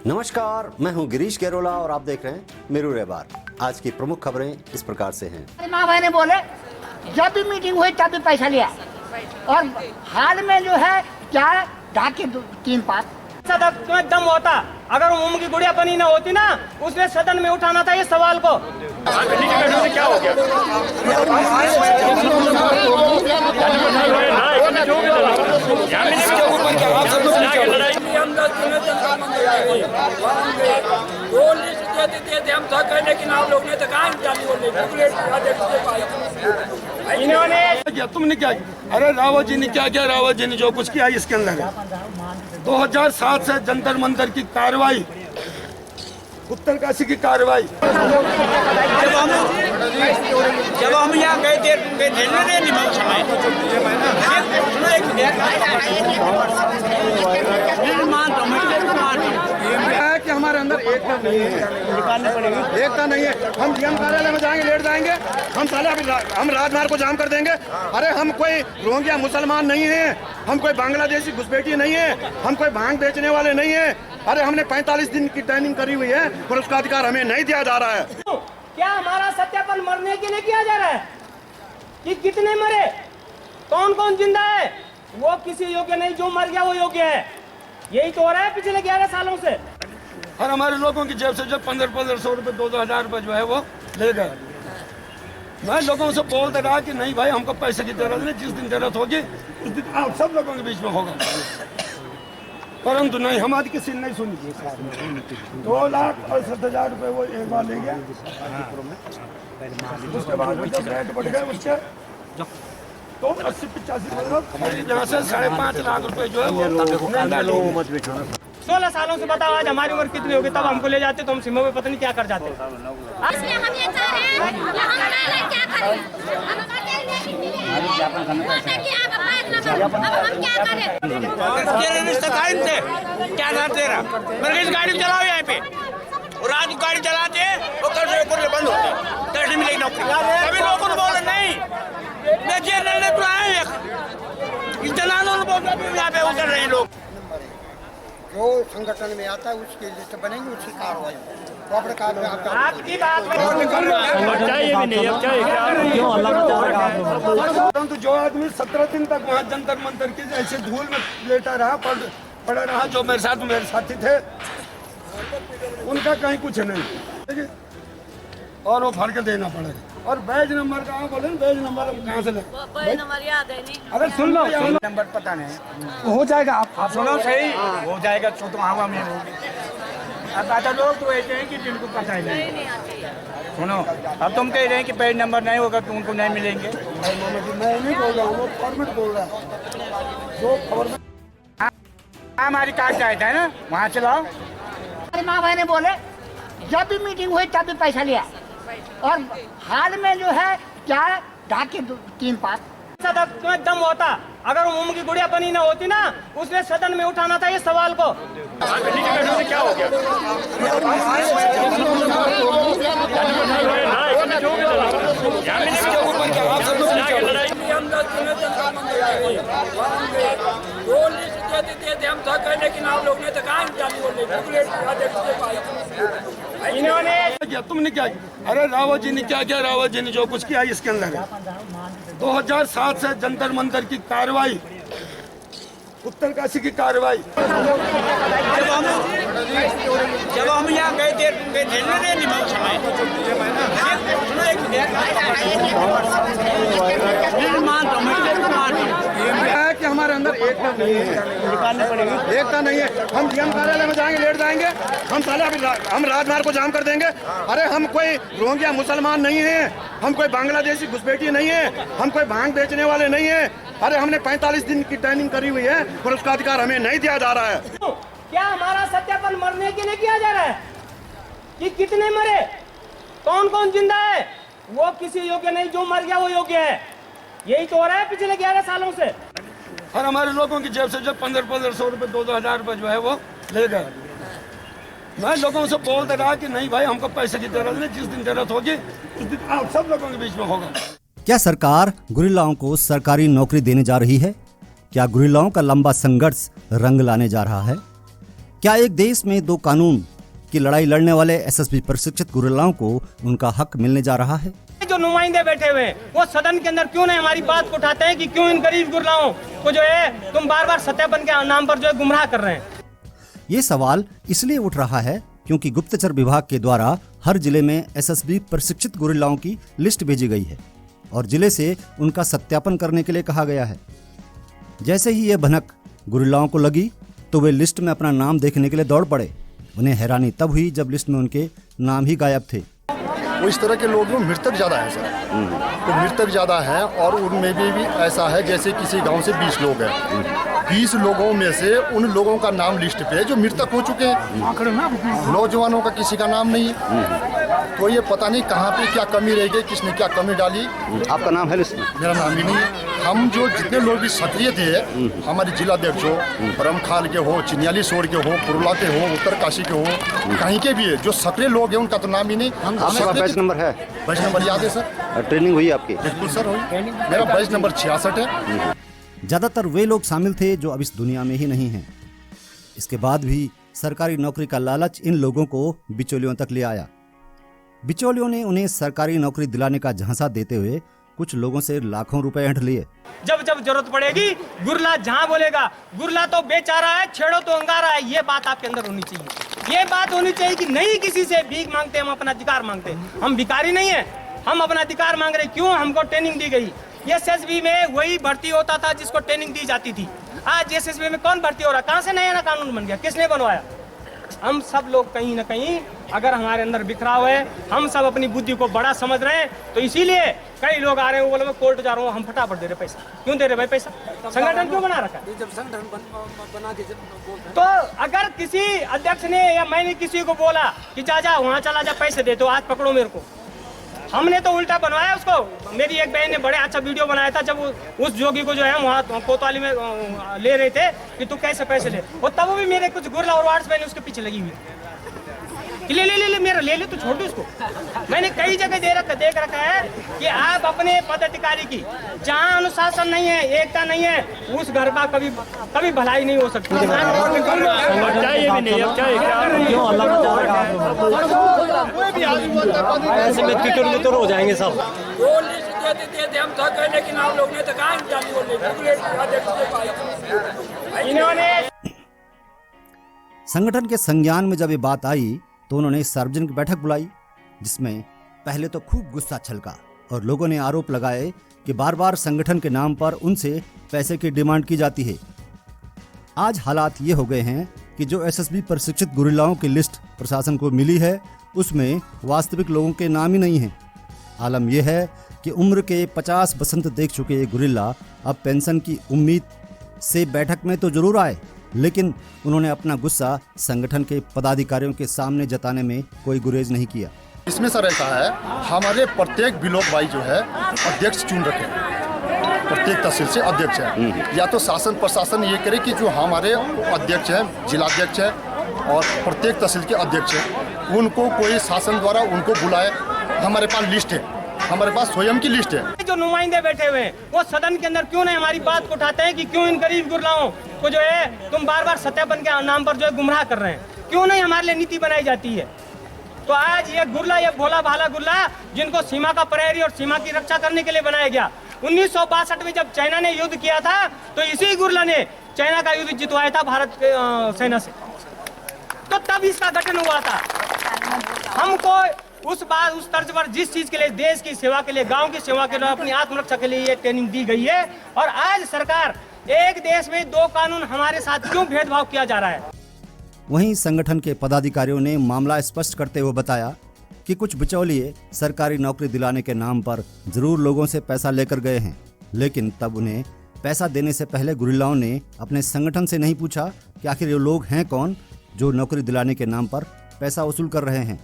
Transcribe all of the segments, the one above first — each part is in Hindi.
नमस्कार, मैं हूं गिरीश केरोला और आप देख रहे हैं मेरू रेबार। आज की प्रमुख खबरें इस प्रकार से हैं। माँ बहने बोले जब भी मीटिंग हुई तब भी पैसा लिया और हाल में जो है क्या ढाके 3-5 सदन में दम होता, अगर ओम की गुड़िया बनी ना होती ना, उसने सदन में उठाना था इस सवाल को। क्या हो गया? हम था लेकिन आप लोग ने तो इन्होंने तुमने क्या किया? अरे रावत जी ने क्या किया? रावत जी ने जो कुछ किया इसके अंदर है 2007 से जंतर मंतर की कार्रवाई, उत्तरकाशी की कार्रवाई। जब हम यहाँ गए थे कि हमारे अंदर एकता नहीं है, निकालनी पड़ेगी। एकता नहीं है, हम डीएम कार्यालय में जाएंगे, लेट जाएंगे, हम साले अभी हम राजमार्ग को जाम कर देंगे। अरे हम कोई रोहिंग्या मुसलमान नहीं है, हम कोई बांग्लादेशी घुसपैठी नहीं है, हम कोई भांग बेचने वाले नहीं है। अरे हमने 45 दिन की ट्रेनिंग करी हुई है पर उसका अधिकार हमें नहीं दिया जा रहा है। क्या हमारा सत्यापन मरने के लिए किया जा रहा है कि कितने मरे, कौन कौन जिंदा है? वो किसी योग्य नहीं, जो मर गया वो योग्य है। यही तो हो रहा है पिछले 11 सालों से। और हमारे लोगों की जेब से जो 1500 रुपये 2000 रुपये जो है वो ले गए। मैं लोगों से बोलते रहा कि नहीं भाई, हमको पैसे की जरूरत नहीं, जिस दिन जरूरत होगी उस दिन आप सब लोगों के बीच में होगा। परंतु नहीं, हमारी किसी ने नहीं सुनी। 2,68,000 रुपये वो एक बार ले गया। उसके बाद में जब रेट बढ़ गए उसके तो 80-85 यहाँ से 5.5 लाख रुपए जो है वो 16 सालों से बताओ आज हमारी उम्र कितनी होगी, तब हमको ले जाते तो हम सीमा में पता नहीं क्या कर जाते। इसलिए हम ये चाह रहे हैं कि हम क्या करें, क्या तेरा मेरे गाड़ी चलाओ यहाँ पे, और रात को गाड़ी चलाते और कल बंद होते, तभी मिलेगी नौकरी। कभी लोगों को बोले नहीं, मैं जेल लेने तो आए, इतना यहाँ पे उतर रहे लोग। जो संगठन में आता है उसकी लिस्ट बनेगी, उसकी कार्रवाई आपकी बात परंतु जो आदमी 17 दिन तक वहाँ जंतर मंतर की ऐसे धूल में लेटा रहा, पड़ा रहा, जो मेरे साथी थे, उनका कहीं कुछ नहीं और वो फड़ के देना पड़ेगा। और बैज नंबर कहाँ बोले, बैज नंबर हम कहाँ से लें? याद है नहीं। अरे सुन लो, नंबर पता नहीं हो जाएगा। आप सुनो सही हो जाएगा, तो हवा में होगी। अब आता लोग तो ऐसे हैं कि जिनको पता ही नहीं। सुनो, अब तुम कह रहे हैं कि पेज नंबर नहीं होगा तो उनको नहीं मिलेंगे। मैं नहीं बोल रहा हूँ, वो फॉर्मेट बोल रहा है। जो खबर हमारी कार चाहता है ना, वहाँ चलाओ। माँ बहने बोले जब भी मीटिंग हुई तब भी पैसा लिया और हाल में जो है क्या ढाके 3-5 सदन में दम होता, अगर ओम की गुड़िया बनी ना होती ना, उसने सदन में उठाना था इस सवाल को। क्या हो गया? हम था लेकिन आप लोग ने तो इन्होंने तुमने क्या किया? अरे रावत जी ने क्या किया? रावत जी ने जो कुछ किया इसके अंदर है 2007 से जंतर मंतर की कार्रवाई, उत्तरकाशी की कार्रवाई। जब हम यहाँ गए थे कि हमारे अंदर एकता नहीं है, निकालनी पड़ेगी। एकता नहीं है, हम डीएम कार्यालय में जाएंगे, लेट जाएंगे, हम साले अभी हम राजमार्ग को जाम कर देंगे। अरे हम कोई रोहिंग्या मुसलमान नहीं है, हम कोई बांग्लादेशी घुसपैठी नहीं है, हम कोई भांग बेचने वाले नहीं है। अरे हमने 45 दिन की ट्रेनिंग करी हुई है पर उसका अधिकार हमें नहीं दिया जा रहा है। क्या हमारा सत्यापन मरने के लिए किया जा रहा है कि कितने मरे, कौन कौन जिंदा है? वो किसी योग्य नहीं, जो मर गया वो योग्य है। यही तो हो रहा है पिछले 11 सालों से। और हमारे लोगों की जेब से जो 1500 रुपये 2000 रुपये जो है वो ले गए। मैं लोगों से बोलते रहा कि नहीं भाई, हमको पैसे की जरूरत नहीं, जिस दिन जरूरत होगी उस दिन आप सब लोगों के बीच में होगा। क्या सरकार गुरिल्लाओं को सरकारी नौकरी देने जा रही है? क्या गुरिल्लाओं का लंबा संघर्ष रंग लाने जा रहा है? क्या एक देश में दो कानून की लड़ाई लड़ने वाले एसएसबी प्रशिक्षित गुरिल्लाओं को उनका हक मिलने जा रहा है? जो नुमाइंदे बैठे हुए हैं वो सदन के अंदर क्यों नहीं हमारी बात को उठाते हैं कि क्यों इन गरीब गुरिल्लाओं को जो है तुम बार बार सत्यापन के नाम पर जो है गुमराह कर रहे हैं। ये सवाल इसलिए उठ रहा है क्योंकि गुप्तचर विभाग के द्वारा हर जिले में एसएसबी प्रशिक्षित गुरिल्लाओं की लिस्ट भेजी गई है और जिले से उनका सत्यापन करने के लिए कहा गया है। जैसे ही ये भनक गुरिल्लाओं को लगी तो वे लिस्ट में अपना नाम देखने के लिए दौड़ पड़े। उन्हें हैरानी तब हुई जब लिस्ट में उनके नाम ही गायब थे। वो इस तरह के लोग में मृतक ज़्यादा है सर, तो मृतक ज़्यादा है और उनमें भी ऐसा है जैसे किसी गांव से 20 लोग हैं, 20 लोगों में से उन लोगों का नाम लिस्ट पे है जो मृतक हो चुके हैं, नौजवानों का किसी का नाम नहीं है। तो ये पता नहीं कहाँ पे क्या कमी रह गई, किसने क्या कमी डाली। आपका नाम है लिस्ट में? मेरा नाम ही नहीं है। हम जो जितने लोग भी सक्रिय थे, हमारे जिलाध्यक्ष हो, परमखाल के हो, चिन्याली सोड़ के हो, पुरला के हो, उत्तरकाशी के हो, कहीं के भी है जो सक्रिय लोग हैं उनका तो नाम ही नहीं। आपका बैच नंबर है? बैच नंबर याद है सर? ट्रेनिंग हुई आपकी? बिल्कुल सर हुई। मेरा बैच नंबर 66 है। ज्यादातर वे लोग शामिल थे जो अब इस दुनिया में ही नहीं हैं। इसके बाद भी सरकारी नौकरी का लालच इन लोगों को बिचौलियों तक ले आया। बिचौलियों ने उन्हें सरकारी नौकरी दिलाने का झांसा देते हुए कुछ लोगों से लाखों रुपए ऐंठ लिए। जब जब जरूरत पड़ेगी गुरला जहाँ बोलेगा, गुरला तो बेचारा है, छेड़ो तो अंगारा है, ये बात आपके अंदर होनी चाहिए। ये बात होनी चाहिए कि नहीं किसी से भीख मांगते, हम अपना अधिकार मांगते। हम भिखारी नहीं है, हम अपना अधिकार मांग रहे। क्यों? हमको ट्रेनिंग दी गई। एसएसबी में वही भर्ती होता था जिसको ट्रेनिंग दी जाती थी। आज एसएसबी में कौन भर्ती हो रहा है? कहाँ से नया कानून बन गया? किसने बनवाया? हम सब लोग कहीं ना कहीं अगर हमारे अंदर बिखराव है, हम सब अपनी बुद्धि को बड़ा समझ रहे हैं, तो इसीलिए कई लोग आ रहे हैं, वो बोले मैं कोर्ट जा रहा हूँ, हम फटाफट दे रहे पैसा। क्यों दे रहे भाई पैसा? संगठन क्यों बना रखा है? तो अगर किसी अध्यक्ष ने या मैंने किसी को बोला कि जा वहाँ चला जा, पैसे दे, तो आज पकड़ो मेरे को। हमने तो उल्टा बनवाया उसको। मेरी एक बहन ने बड़े अच्छा वीडियो बनाया था जब उस जोगी को जो है वहाँ कोतवाली में ले रहे थे कि तू कैसे पैसे ले, और तब वो भी मेरे कुछ गुरला और वार्ड्स मैंने उसके पीछे लगी हुई कि ले मेरा ले तो छोड़ दो उसको। मैंने कई जगह देख रखा है कि आप अपने पदाधिकारी की जहाँ अनुशासन नहीं है, एकता नहीं है, उस घर का कभी भलाई नहीं हो सकती। ऐसे में तितर हो जाएंगे सब। हम थक गए, लेकिन आप लोग ने तो कहा संगठन के संज्ञान में जब ये बात आई तो उन्होंने सार्वजनिक बैठक बुलाई, जिसमें पहले तो खूब गुस्सा छलका और लोगों ने आरोप लगाए कि बार बार संगठन के नाम पर उनसे पैसे की डिमांड की जाती है। आज हालात ये हो गए हैं कि जो एसएसबी प्रशिक्षित गुरिल्लाओं की लिस्ट प्रशासन को मिली है उसमें वास्तविक लोगों के नाम ही नहीं है। आलम यह है कि उम्र के 50 बसंत देख चुके ये गुरिल्ला अब पेंशन की उम्मीद से बैठक में तो जरूर आए, लेकिन उन्होंने अपना गुस्सा संगठन के पदाधिकारियों के सामने जताने में कोई गुरेज नहीं किया। इसमें सर ऐसा है, हमारे प्रत्येक ब्लॉक भाई जो है अध्यक्ष चुन रखे हैं, प्रत्येक तहसील से अध्यक्ष है। या तो शासन प्रशासन ये करे कि जो हमारे अध्यक्ष हैं, जिलाध्यक्ष है और प्रत्येक तहसील के अध्यक्ष हैं, उनको कोई शासन द्वारा उनको बुलाए। हमारे पास लिस्ट है, हमारे पास स्वयं की लिस्ट है। जो नुमाइंदे बैठे हुए हैं वो सदन के अंदर क्यों नहीं हमारी बात को उठाते हैं कि क्यों इन गरीब गुरिल्लाओं को जो है तुम बार बार सत्यापन के नाम पर जो है गुमराह कर रहे हैं? क्यों नहीं हमारे लिए नीति बनाई जाती है? तो आज ये गुरला, ये भोला भाला गुरला जिनको सीमा का प्रहरी और सीमा की रक्षा करने के लिए बनाया गया। 1962 में जब चाइना ने युद्ध किया था तो इसी गुरला ने चाइना का युद्ध जितवाया था भारत के सेना से, तो तब इसका गठन हुआ था। हमको उस तर्ज पर जिस चीज के लिए, देश की सेवा के लिए, गांव की सेवा के लिए, अपनी आत्मरक्षा के लिए ये ट्रेनिंग दी गई है, और आज सरकार एक देश में दो कानून, हमारे साथ क्यों भेदभाव किया जा रहा है? वहीं संगठन के पदाधिकारियों ने मामला स्पष्ट करते हुए बताया कि कुछ बिचौलिए सरकारी नौकरी दिलाने के नाम पर जरूर लोगों से पैसा लेकर गए हैं, लेकिन तब उन्हें पैसा देने से पहले गुरिल्लाओं ने अपने संगठन से नहीं पूछा कि आखिर ये लोग हैं कौन जो नौकरी दिलाने के नाम पर पैसा वसूल कर रहे हैं।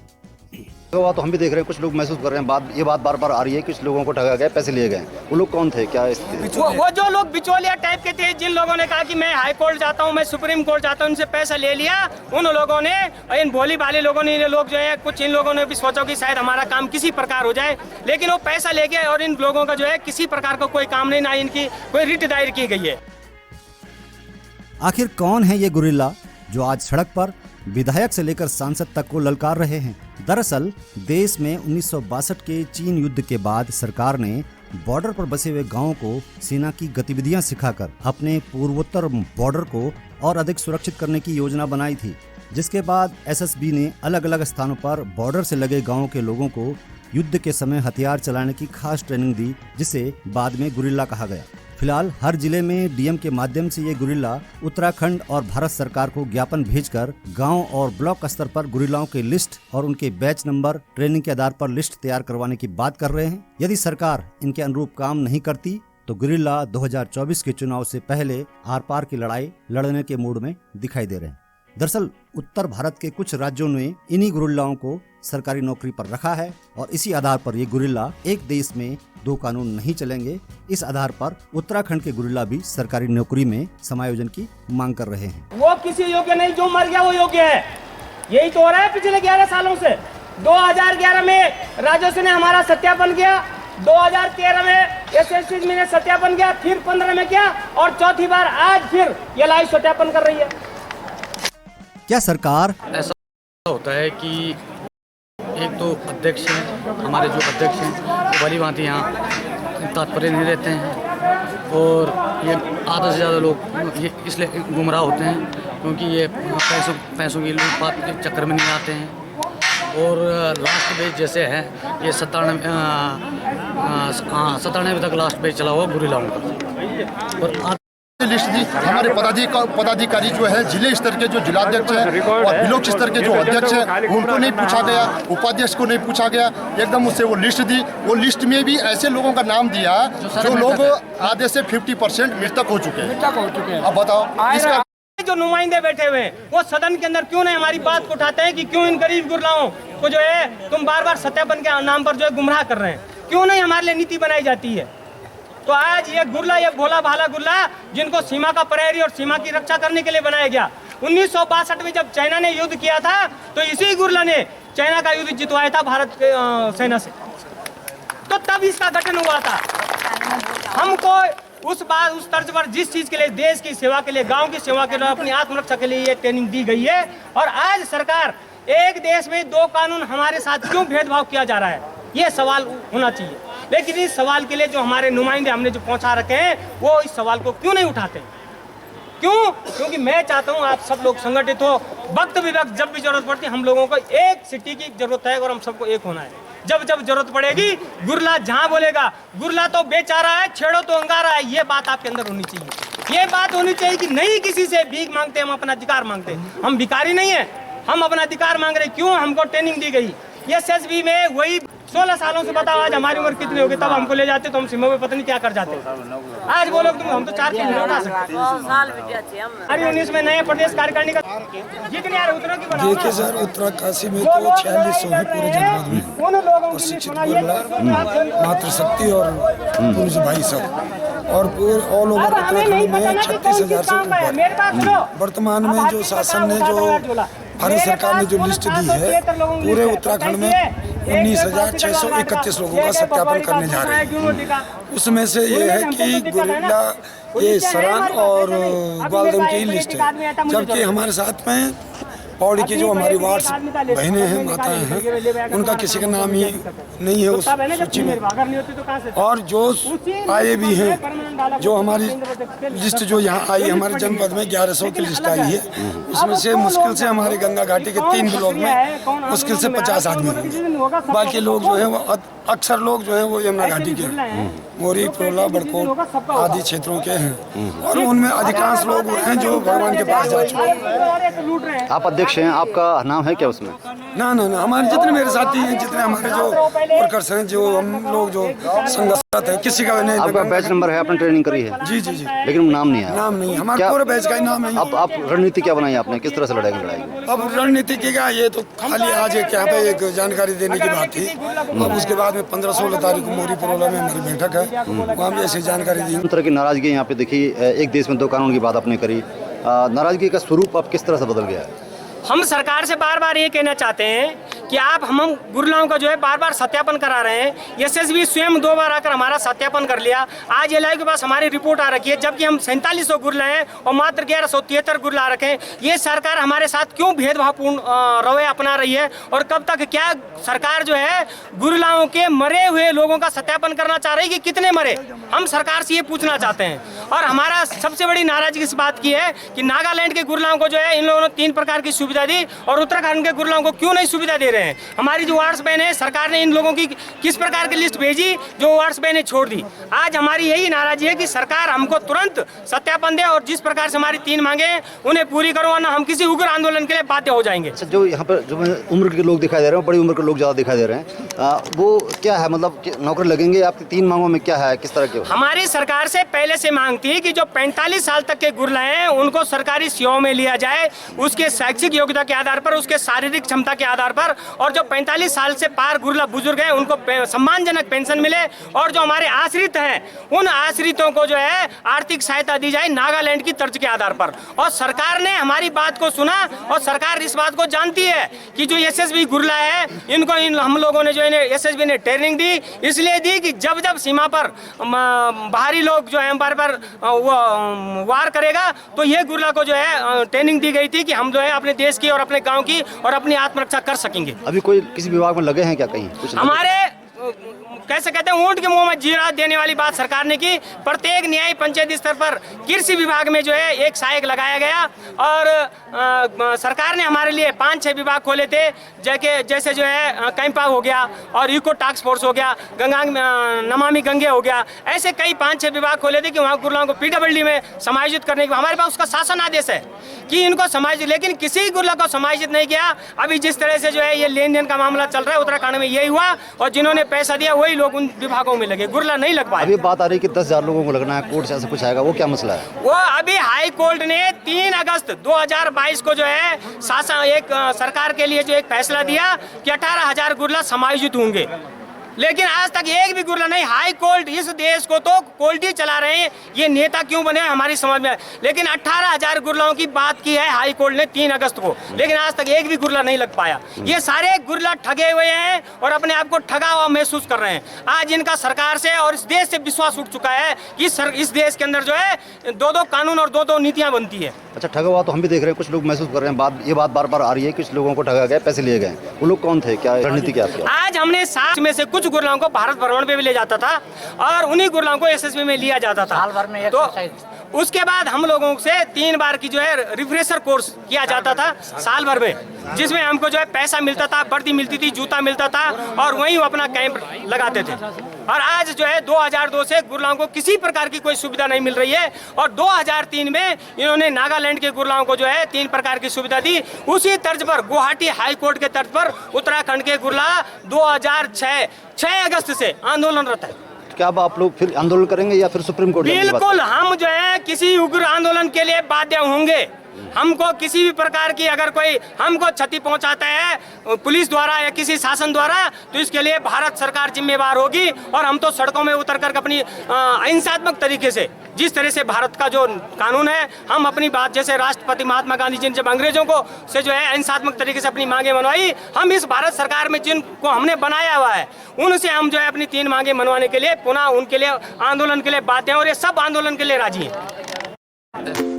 तो हम भी देख रहे हैं, कुछ लोग महसूस कर रहे हैं, ये बात बार बार आ रही है, कुछ लोगों को ठगा गया, पैसे लिए गए। वो लोग कौन थे, क्या स्थिति? वो जो लोग बिचौलिया टाइप के थे, जिन लोगों ने कहा कि मैं हाई कोर्ट जाता हूँ, मैं सुप्रीम कोर्ट जाता हूँ, उनसे पैसा ले लिया, उन लोगों ने, इन भोली भाले लोगों ने, इन लोग जो है कुछ इन लोगों ने भी सोचा कि शायद हमारा काम किसी प्रकार हो जाए, लेकिन वो पैसा ले गए और इन लोगों का जो है किसी प्रकार का कोई काम नहीं, ना इनकी कोई रिट दायर की गई है। आखिर कौन है ये गुरिल्ला जो आज सड़क पर विधायक से लेकर सांसद तक को ललकार रहे हैं। दरअसल देश में 1962 के चीन युद्ध के बाद सरकार ने बॉर्डर पर बसे हुए गांवों को सेना की गतिविधियां सिखाकर अपने पूर्वोत्तर बॉर्डर को और अधिक सुरक्षित करने की योजना बनाई थी, जिसके बाद एसएसबी ने अलग अलग स्थानों पर बॉर्डर से लगे गांवों के लोगों को युद्ध के समय हथियार चलाने की खास ट्रेनिंग दी, जिसे बाद में गुरिल्ला कहा गया। फिलहाल हर जिले में डीएम के माध्यम से ये गुरिल्ला उत्तराखंड और भारत सरकार को ज्ञापन भेजकर गांव और ब्लॉक स्तर पर गुरिल्लाओं के लिस्ट और उनके बैच नंबर ट्रेनिंग के आधार पर लिस्ट तैयार करवाने की बात कर रहे हैं। यदि सरकार इनके अनुरूप काम नहीं करती तो गुरिल्ला 2024 के चुनाव से पहले आर पार की लड़ाई लड़ने के मूड में दिखाई दे रहे हैं। दरअसल उत्तर भारत के कुछ राज्यों ने इन्हीं गुरिल्लाओं को सरकारी नौकरी पर रखा है और इसी आधार पर ये गुरिल्ला एक देश में दो कानून नहीं चलेंगे, इस आधार पर उत्तराखंड के गुरिल्ला भी सरकारी नौकरी में समायोजन की मांग कर रहे हैं। वो किसी योग्य नहीं, जो मर गया वो योग्य है। यही तो हो रहा है पिछले 11 सालों से। 2011 में राजस्व ने हमारा सत्यापन किया, 2013 में एसएससी ने सत्यापन किया, फिर 15 में किया और चौथी बार आज फिर ये लाई सत्यापन कर रही है। क्या सरकार ऐसा होता है कि एक तो अध्यक्ष हैं, हमारे जो अध्यक्ष हैं वो भली भांति यहाँ तात्पर्य नहीं रहते हैं और ये आधा से ज़्यादा लोग ये इसलिए गुमराह होते हैं क्योंकि ये पैसों की लूटपाट के चक्कर में नहीं आते हैं। और लास्ट पेज जैसे है ये 97 तक लास्ट पेज चला हुआ गुरिल्लाओं का। और लिस्ट दी हमारे पदाधिकारी जो है जिले स्तर के जो जिलाध्यक्ष है और ब्लॉक स्तर के जो अध्यक्ष है उनको नहीं पूछा गया, उपाध्यक्ष को नहीं पूछा गया, एकदम उससे वो लिस्ट दी। वो लिस्ट में भी ऐसे लोगों का नाम दिया जो लोग आधे से 50% मृतक हो चुके हैं। अब बताओ इसका जो नुमाइंदे बैठे हुए हैं वो सदन के अंदर क्यों नहीं हमारी बात को उठाते हैं कि क्यों इन गरीब गुरिल्लाओं को जो है तुम बार बार सत्यापन के नाम पर जो है गुमराह कर रहे हैं, क्यों नहीं हमारे लिए नीति बनाई जाती है। तो आज ये गुरिल्ला, ये भोला भाला गुरिल्ला जिनको सीमा का प्रहरी और सीमा की रक्षा करने के लिए बनाया गया। 1962 में जब चाइना ने युद्ध किया था तो इसी गुरिल्ला ने चाइना का युद्ध जितवाया था भारत के सेना से, तो तब इसका गठन हुआ था। हमको उस तर्ज पर जिस चीज के लिए, देश की सेवा के लिए, गांव की सेवा के लिए, अपनी आत्मरक्षा के लिए ये ट्रेनिंग दी गई है। और आज सरकार एक देश में दो कानून, हमारे साथ क्यों भेदभाव किया जा रहा है, ये सवाल होना चाहिए। लेकिन इस सवाल के लिए जो हमारे नुमाइंदे हमने जो पहुंचा रखे हैं वो इस सवाल को क्यों नहीं उठाते। क्यों? क्योंकि मैं चाहता हूं आप सब लोग संगठित हो, वक्त विवक्त जब भी जरूरत पड़ती है हम लोगों को एक सिटी की जरूरत है और हम सबको एक होना है। जब जब जरूरत पड़ेगी गुरिल्ला जहां बोलेगा, गुरिल्ला तो बेचारा है, छेड़ो तो अंगारा है, ये बात आपके अंदर होनी चाहिए। ये बात होनी चाहिए कि नहीं किसी से भीख मांगते, हम अपना अधिकार मांगते। हम भिखारी नहीं है, हम अपना अधिकार मांग रहे। क्यों? हमको ट्रेनिंग दी गई। एसएसबी में वही 16 सालों से बताओ आज हमारी उम्र कितनी होगी, तब हमको ले जाते तो हम सीमा में पता नहीं क्या कर जाते। आज बोलो तुम, हम तो 4 किलो लौटा सकते। अरे 19 में नए प्रदेश कार्यकारिणी का जितने यार उतना की बढ़ाओ। देखिए सर, उत्तराकाशी में तो 4600 है पूरे जनपद में प्रशिक्षित गुरिल्ला, मातृशक्ति और पुरुष भाई सब, और पूरे ऑल ओवर उत्तराखंड में 36,000 से ऊपर। वर्तमान में जो शासन ने, जो भारत सरकार ने जो लिस्ट दी है, पूरे उत्तराखंड में 19,631 लोगों का सत्यापन करने जा रहे हैं। उसमें से ये है कि गुरिल्ला, ये सरान और ग्वालदम की लिस्ट है, जबकि हमारे साथ में पौड़ी की जो हमारी वार्ड बहनें हैं, माताएं हैं, उनका किसी का नाम ही नहीं है उस सूची में। और जो आए भी हैं, जो हमारी लिस्ट जो यहाँ आई हमारे जनपद में 1100 की लिस्ट आई है, उसमें से मुश्किल से हमारे गंगा घाटी के 3 ब्लॉक में मुश्किल से 50 आदमी होंगे। बाकी लोग जो है वो अक्सर लोग जो है वो यमुना घाटी के मोरी, प्रोला, बड़कोट आदि क्षेत्रों के हैं और उनमें अधिकांश लोग हैं जो भगवान के पास जा चुके हैं। आप अध्यक्ष हैं, आपका नाम है क्या उसमें? ना, हमारे जितने मेरे साथी हैं, जितने हमारे जो वर्कर्स हैं, जो हम लोग जो संगठन है, किसी का नहीं। आपका बैच नंबर है, आपने ट्रेनिंग करी है? जी, लेकिन नाम नहीं है। नाम नहीं, हमारे पूरे बैच का ही नाम नहीं। अब आप रणनीति क्या बनाई आपने, किस तरह से लड़ाई? अब रणनीति की क्या, ये तो खाली आज यहाँ पे एक जानकारी देने की बात थी। अब उसके बाद में 15-16 तारीख को मोरी परोला में हमारी बैठक है, वहाँ भी ऐसी जानकारी दी। तरह की नाराजगी यहाँ पे देखी, एक देश में दो कानून की बात आपने करी, नाराजगी का स्वरूप अब किस तरह से बदल गया है? हम सरकार से बार बार ये कहना चाहते हैं कि आप हम गुरलाओं का जो है बार बार सत्यापन करा रहे हैं। एसएसबी स्वयं 2 बार आकर हमारा सत्यापन कर लिया। आज एलआई के पास हमारी रिपोर्ट आ रखी है, जबकि हम 4700 गुरला हैं और मात्र 1173 गुरला आ रखे हैं। ये सरकार हमारे साथ क्यों भेदभावपूर्ण रवैया अपना रही है और कब तक? क्या सरकार जो है गुरलाओं के मरे हुए लोगों का सत्यापन करना चाह रही है कि कितने मरे? हम सरकार से ये पूछना चाहते हैं। और हमारा सबसे बड़ी नाराजगी इस बात की है कि नागालैंड के गुरलाओं को जो है इन लोगों ने 3 प्रकार की सुविधा दी और उत्तराखंड के गुरलाओं को क्यों नहीं सुविधा दे रहे हैं? हमारी जो वार्ड्समैन है, सरकार ने इन लोगों की किस प्रकार की लिस्ट भेजी जो वार्ड्समैन ने छोड़ दी? आज हमारी यही नाराजगी है कि सरकार हमको तुरंत सत्यापन दे और जिस प्रकार से हमारी 3 मांगे हैं उन्हें पूरी करो, वरना हम किसी उग्र आंदोलन के लिए बाध्य हो जाएंगे। जो यहाँ पर जो उम्र के लोग दिखाई दे रहे हैं, बड़ी उम्र के लोग ज़्यादा दिखाई दे रहे हैं, वो क्या है, मतलब नौकरी लगेंगे? आपकी 3 मांगों में क्या है, किस तरह के? हमारी सरकार से पहले से मांग थी कि जो 45 साल तक के गुरला हैं उनको सरकारी सेवाओं में लिया जाए, उसके शैक्षिक योग्यता के आधार पर, उसके शारीरिक क्षमता के आधार पर, और जो 45 साल से पार गुरला बुजुर्ग हैं उनको सम्मानजनक पेंशन मिले, और जो हमारे आश्रित हैं उन आश्रितों को जो है आर्थिक सहायता दी जाए नागालैंड की तर्ज के आधार पर। और सरकार ने हमारी बात को सुना और सरकार इस बात को जानती है कि जो एसएसबी गुरला है इनको हम लोगों ने जो इन्हें एसएसबी ने ट्रेनिंग दी, इसलिए दी कि जब जब सीमा पर बाहरी लोग जो है हमारे पर वो वार करेगा तो ये गुरला को जो है ट्रेनिंग दी गई थी कि हम जो है अपने देश की और अपने गांव की और अपनी आत्मरक्षा कर सकेंगे। अभी कोई किसी विभाग में लगे हैं क्या कहीं? हमारे कैसे कहते हैं ऊंट के मुंह में जीरा देने वाली बात सरकार ने की। प्रत्येक न्याय पंचायत स्तर पर कृषि विभाग में जो है एक सहायक लगाया गया और सरकार ने हमारे लिए 5-6 विभाग खोले थे, जैसे जो है कैंपा हो गया और इको टास्क फोर्स हो गया, गंगा नमामि गंगे हो गया, ऐसे कई 5-6 विभाग खोले थे कि वहाँ गुरलाओं को पीडब्ल्यूडी में समायोजित करने के। हमारे पास उसका शासन आदेश है कि इनको समायोजित, लेकिन किसी गुरला को समायोजित नहीं किया। अभी जिस तरह से जो है ये लेन देन का मामला चल रहा है उत्तराखंड में यही हुआ और जिन्होंने पैसा दिया वही लोग उन विभागों में लगे, गुरला नहीं लग पाए। अभी बात आ रही है कि 10,000 लोगों को लगना है, कोर्ट से ऐसा कुछ आएगा, वो क्या मसला है? वो अभी हाई कोर्ट ने 3 अगस्त 2022 को जो है शासन एक सरकार के लिए जो एक फैसला दिया कि 18,000 गुरला समायोजित होंगे, लेकिन आज तक एक भी गुरला नहीं। हाई कोर्ट इस देश को तो कोर्ट चला रहे हैं, ये नेता क्यों बने हमारी समझ में, लेकिन 18,000 गुरलाओं की बात की है हाई कोर्ट ने 3 अगस्त को, लेकिन आज तक एक भी गुरला नहीं लग पाया। ये सारे गुरला ठगे हुए हैं और अपने आप को ठगा हुआ महसूस कर रहे हैं। आज इनका सरकार से और इस देश से विश्वास उठ चुका है कि इस देश के अंदर जो है 2-2 कानून और 2-2 नीतियां बनती है। अच्छा, ठगा हुआ तो हम भी देख रहे हैं, कुछ लोग महसूस कर रहे हैं, ये बात बार बार आ रही है, कुछ लोगों को ठगा गया, पैसे लिए गए। वो लोग कौन थे, क्या रणनीति क्या थी? आज हमने 7 में से कुछ गुरलाओं को भारत भ्रमण पे भी ले जाता था और उन्हीं गुरलाओं को एसएसबी में लिया जाता था। साल भर में तो उसके बाद हम लोगों से 3 बार की जो है रिफ्रेशर कोर्स किया जाता था साल भर में, जिसमें हमको जो है पैसा मिलता था, वर्दी मिलती थी, जूता मिलता था और वहीं वो अपना कैंप लगाते थे। और आज जो है 2002 से गुरलाओं को किसी प्रकार की कोई सुविधा नहीं मिल रही है और 2003 में इन्होंने नागालैंड के गुरलाओं को जो है 3 प्रकार की सुविधा दी। उसी तर्ज पर गुवाहाटी हाई कोर्ट के तर्ज पर उत्तराखंड के गुरला 6 अगस्त से आंदोलनरत है। क्या अब आप लोग फिर आंदोलन करेंगे या फिर सुप्रीम कोर्ट? बिल्कुल, हम जो है किसी उग्र आंदोलन के लिए बाध्य होंगे। हमको किसी भी प्रकार की अगर कोई हमको क्षति पहुंचाता है पुलिस द्वारा या किसी शासन द्वारा तो इसके लिए भारत सरकार जिम्मेवार होगी और हम तो सड़कों में उतर कर अपनी अहिंसात्मक तरीके से, जिस तरह से भारत का जो कानून है, हम अपनी बात, जैसे राष्ट्रपति महात्मा गांधी जी ने जब अंग्रेजों को से जो है अहिंसात्मक तरीके से अपनी मांगे मनवाई, हम इस भारत सरकार में जिनको हमने बनाया हुआ है उनसे हम जो है अपनी 3 मांगे मनवाने के लिए पुनः उनके लिए आंदोलन के लिए बातें, और ये सब आंदोलन के लिए राजी हैं।